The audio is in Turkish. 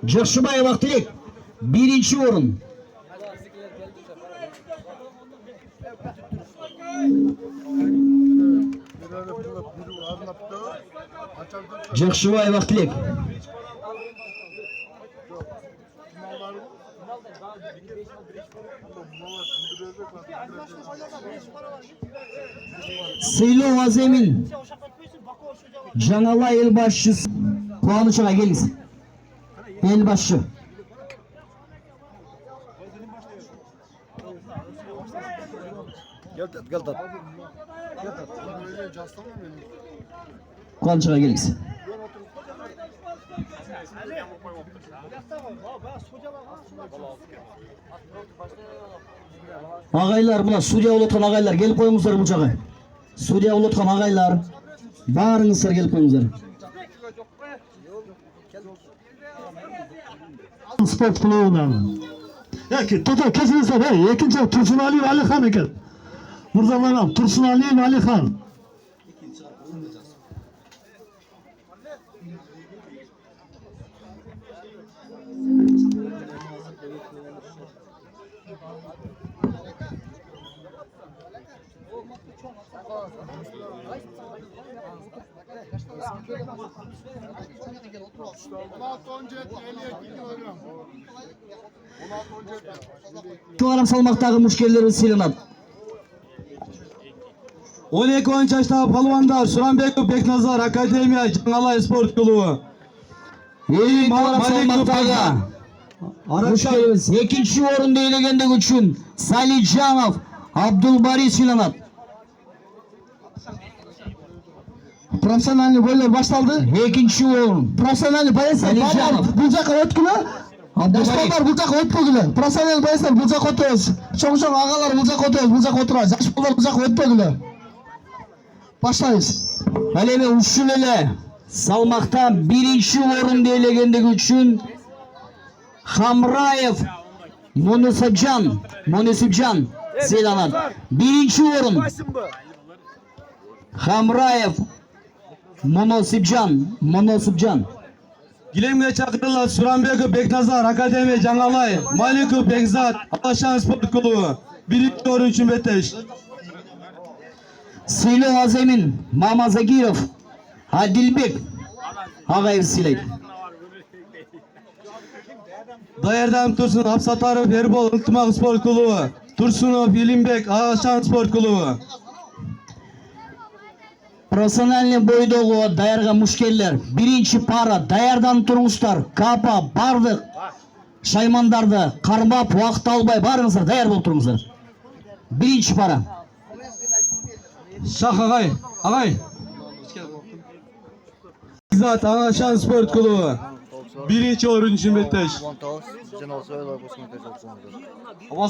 Jakşıbayev Aktilek birinci orun. Jakşıbayev Aktilek. Sıylov Azemin Canalay el başçısı puanı çığa geliniz. El başçı. Puanı çığa geliniz. Ağaylar buna Suriye ulatkan ağaylar gelip koyumuzlar bu çağa. Suriye ulatkan ağaylar barınızlar gelip koyumuzlar. Sport klubu'ndan. Yaki total kesinlikle be. İkinci Tursun Ali ve Ali Khan eken. Murzalarım Tursun Ali ve Ali Khan. Kilogram salmaktagi müşkilleri silinat. 12 yaşta palvanda Suranbekov Beknazar Akademiya Canalay Sport Klubu. 50 kilogram salmaktagi müşkilimiz ikinci orunda iyilegendik üçün Salijanov Abdulbari silinat. Profesyonel boylar başlandı. İkinci orun. Profesyonel bayaslar bulacak ötkülü. Yaşlılar bulacak ötkülü. Profesyonel bayaslar bulacak ötüyoruz. Çoğuşan ağalar bulacak ötüyoruz. Bulacak ötüyoruz. Yaşlılar bulacak ötkülü. Başlayız. Haleme uçulele salmakta birinci orunda iyilegendik üçün Hamrayev Munisipcan silinat. Birinci orun. Hamrayev Munisipcan. Gilemge çakırlar Suranbekov Beknazar Akademiya Canalay Malikov Bekzat Alaşan Sport Klubu. Birinci orun için beteş. Sıylov Azemin Mamazagirov Adilbek Ağayev Silek. Dayerdam Tursun Hapsatarov Erbol Iltmak Sport Klubu. Tursunov İlimbek Alaşan Sport Klubu. Profesyonel boydoğu dayarga müşkeller birinci para dayardan turmuşlar kapa bardık şaymandardı karmap vaqt albay barыңızlar dayar болып тұрыңыздар. Birinci para. Şah ağay. Bekzat Alaşan Sport Klubu. Birinci orun için beteş. Ama